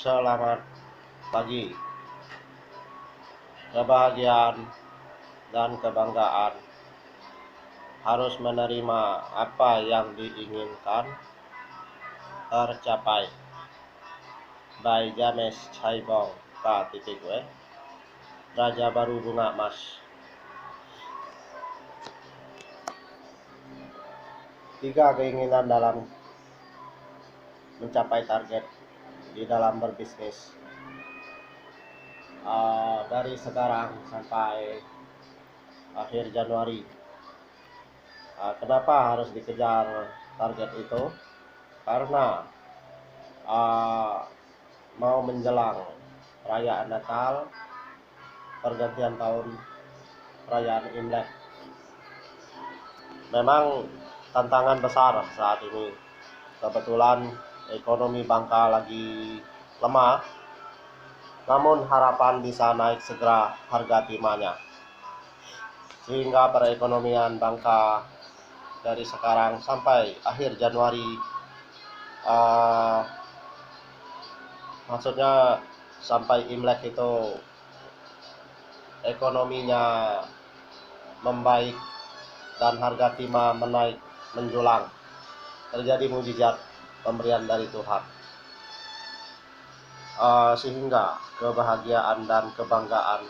Selamat pagi. Kebahagiaan dan kebanggaan harus menerima apa yang diinginkan tercapai. By James Chaibong KTP gue, Raja Baru Bunga Emas. Tiga keinginan dalam mencapai target di dalam berbisnis. Dari sekarang sampai akhir Januari. Kenapa harus dikejar target itu? Karena mau menjelang perayaan Natal, pergantian tahun, perayaan Imlek. Memang tantangan besar saat ini. Kebetulan ekonomi Bangka lagi lemah, namun harapan bisa naik segera harga timahnya, sehingga perekonomian Bangka dari sekarang sampai akhir Januari, maksudnya sampai Imlek itu ekonominya membaik dan harga timah menaik menjulang. Terjadi mujizat pemberian dari Tuhan, sehingga kebahagiaan dan kebanggaan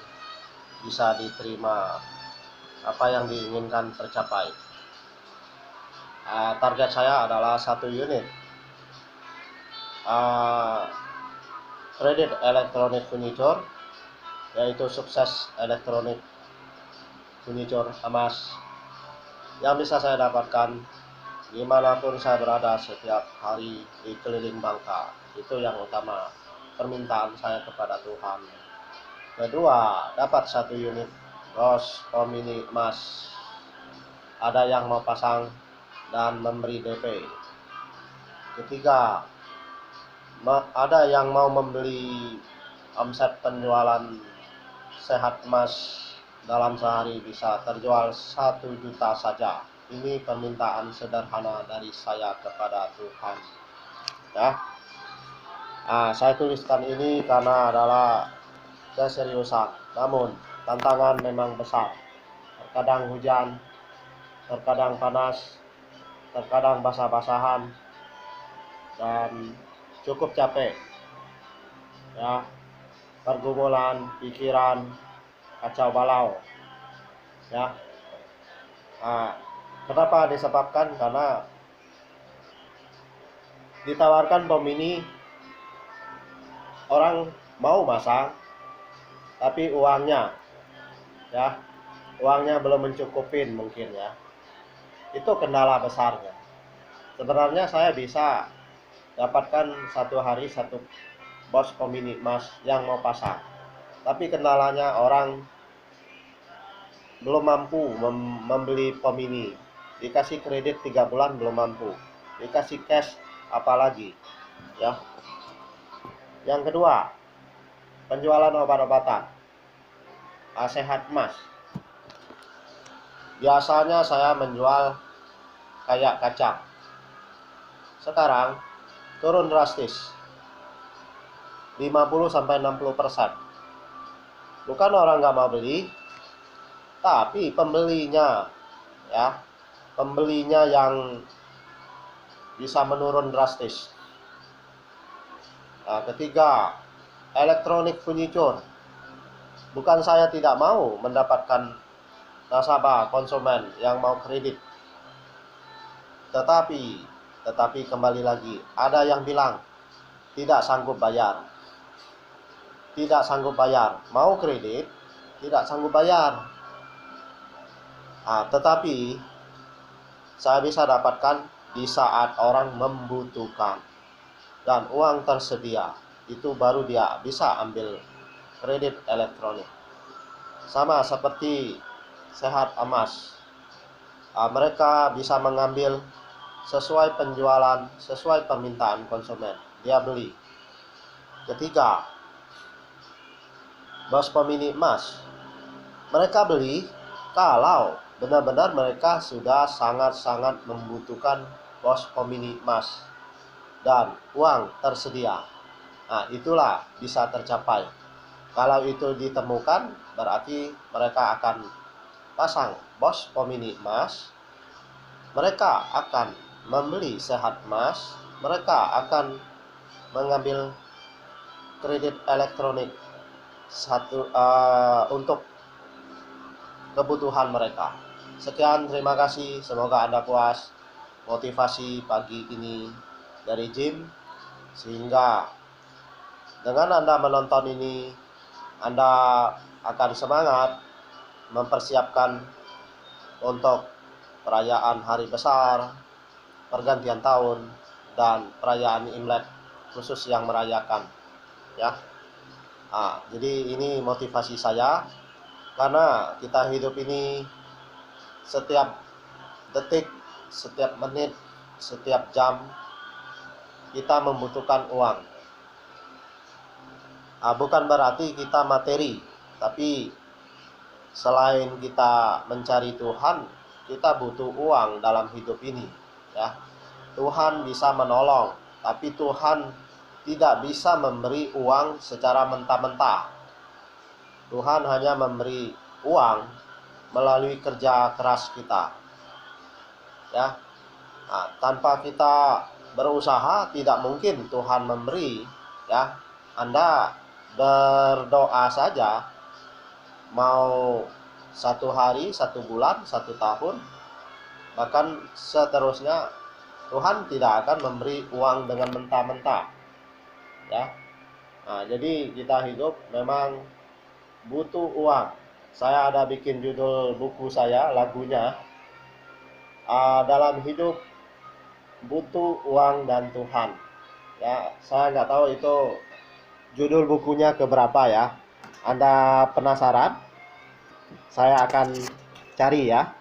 bisa diterima, apa yang diinginkan tercapai. Target saya adalah 1 unit kredit elektronik furniture, yaitu sukses elektronik furniture emas, yang bisa saya dapatkan dimanapun saya berada setiap hari di keliling Bangka. Itu yang utama, permintaan saya kepada Tuhan. Kedua, dapat 1 unit Ros Pomini emas. Ada yang mau pasang dan memberi DP. Ketiga, ada yang mau membeli. Omset penjualan sehat emas dalam sehari bisa terjual 1 juta saja. Ini permintaan sederhana dari saya kepada Tuhan, ya. Saya tuliskan ini karena adalah keseriusan, namun tantangan memang besar. Terkadang hujan, terkadang panas, terkadang basah-basahan, dan cukup capek, ya. Pergumulan pikiran kacau balau, ya. Kenapa disebabkan? Karena ditawarkan bom ini, orang mau masang, tapi uangnya belum mencukupin mungkin, ya. Itu kendala besarnya. Sebenarnya saya bisa dapatkan 1 hari 1 bos pomini emas yang mau pasang, tapi kendalanya orang belum mampu membeli pomini. Dikasih kredit 3 bulan belum mampu, dikasih cash apalagi, ya. Yang kedua, penjualan obat-obatan sehat emas. Biasanya saya menjual kayak kacang, sekarang turun drastis 50-60%. Bukan orang nggak mau beli, tapi pembelinya yang bisa menurun drastis. Ketiga, elektronik furniture. Bukan saya tidak mau mendapatkan nasabah konsumen yang mau kredit, tetapi kembali lagi, ada yang bilang tidak sanggup bayar, mau kredit tidak sanggup bayar. Tetapi saya bisa dapatkan di saat orang membutuhkan dan uang tersedia, itu baru dia bisa ambil kredit elektronik. Sama seperti sehat emas, mereka bisa mengambil sesuai penjualan, sesuai permintaan konsumen, dia beli. Ketiga, bos pomini emas, mereka beli kalau benar-benar mereka sudah sangat-sangat membutuhkan bos pomini emas dan uang tersedia. Nah, itulah bisa tercapai. Kalau itu ditemukan, berarti mereka akan pasang bos pomini emas, mereka akan membeli sehat emas, mereka akan mengambil kredit elektronik untuk kebutuhan mereka. Sekian, terima kasih. Semoga Anda puas motivasi pagi ini dari Jim, sehingga dengan Anda menonton ini, Anda akan semangat mempersiapkan untuk perayaan hari besar, pergantian tahun, dan perayaan Imlek khusus yang merayakan, ya. Jadi ini motivasi saya, karena kita hidup ini setiap detik, setiap menit, setiap jam kita membutuhkan uang. Bukan berarti kita materi, tapi selain kita mencari Tuhan, kita butuh uang dalam hidup ini, ya. Tuhan bisa menolong, tapi Tuhan tidak bisa memberi uang secara mentah-mentah. Tuhan hanya memberi uang melalui kerja keras kita, ya. Tanpa kita berusaha tidak mungkin Tuhan memberi, ya. Anda berdoa saja, mau 1 hari, 1 bulan, 1 tahun, bahkan seterusnya, Tuhan tidak akan memberi uang dengan mentah-mentah, ya. Jadi kita hidup memang butuh uang. Saya ada bikin judul buku saya, lagunya, dalam hidup butuh uang dan Tuhan, ya. Saya nggak tahu itu judul bukunya keberapa, ya. Anda penasaran? Saya akan cari, ya.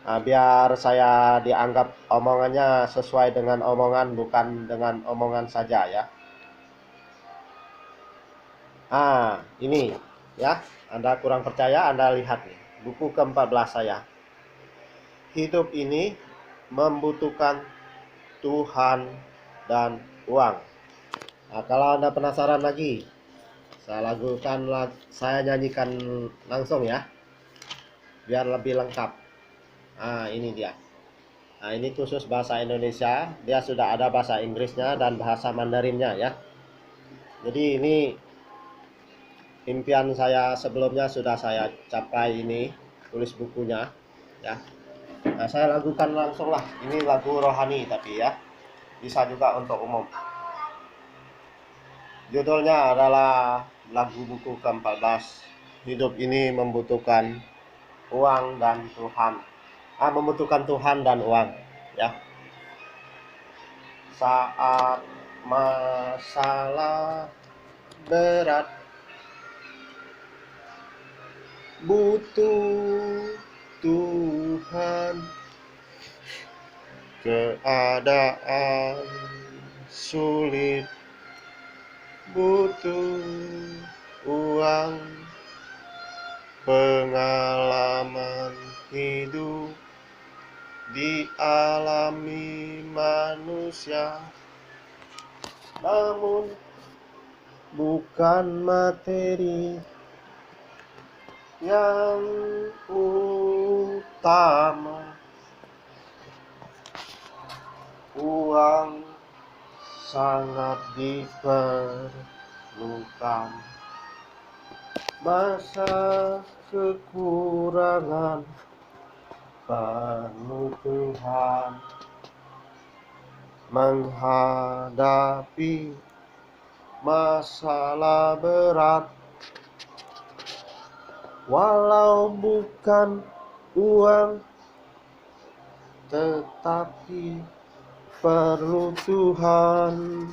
Biar saya dianggap omongannya sesuai dengan omongan, bukan dengan omongan saja, ya. Ini, ya. Anda kurang percaya, Anda lihat nih, buku ke-14 saya. Hidup ini membutuhkan Tuhan dan uang. Kalau Anda penasaran lagi, saya nyanyikan langsung, ya, biar lebih lengkap. Ini dia. Ini khusus bahasa Indonesia. Dia sudah ada bahasa Inggrisnya dan bahasa Mandarinnya, ya. Jadi ini impian saya sebelumnya sudah saya capai, ini tulis bukunya, ya. Saya lakukan langsung lah. Ini lagu rohani tapi, ya, bisa juga untuk umum. Judulnya adalah lagu buku ke-14. Hidup ini membutuhkan uang dan Tuhan. Membutuhkan Tuhan dan uang, ya. Saat masalah berat, butuh Tuhan. Keadaan sulit, butuh uang. Pengalaman hidup dialami manusia, namun bukan materi yang utama. Uang sangat diperlukan. Masa kekurangan penuh Tuhan menghadapi masalah berat. Walau bukan uang, tetapi perlu Tuhan.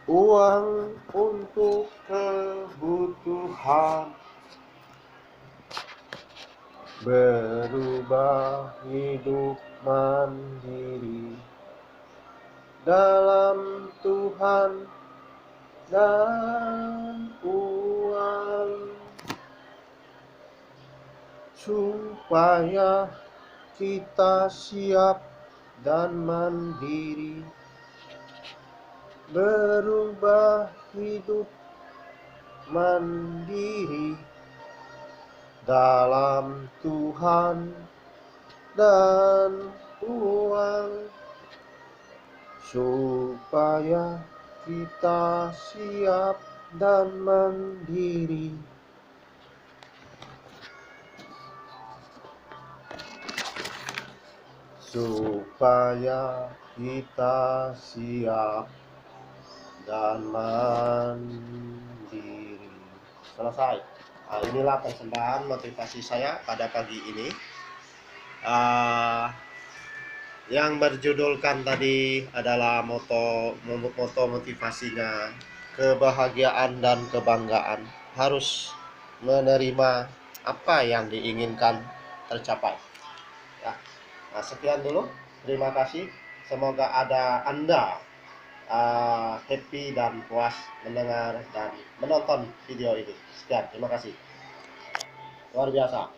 Uang untuk kebutuhan, berubah hidup mandiri dalam Tuhan dan uang, supaya kita siap dan mandiri berubah hidup mandiri dalam Tuhan dan uang, supaya kita siap dan mandiri. Supaya kita siap dan mandiri. Selesai. Nah, inilah persembahan motivasi saya pada pagi ini. Yang berjudulkan tadi adalah moto motivasinya, kebahagiaan dan kebanggaan, harus menerima apa yang diinginkan tercapai. Ya. Nah, sekian dulu. Terima kasih. Semoga Anda happy dan puas mendengar dan menonton video ini. Sekian, terima kasih. Luar biasa.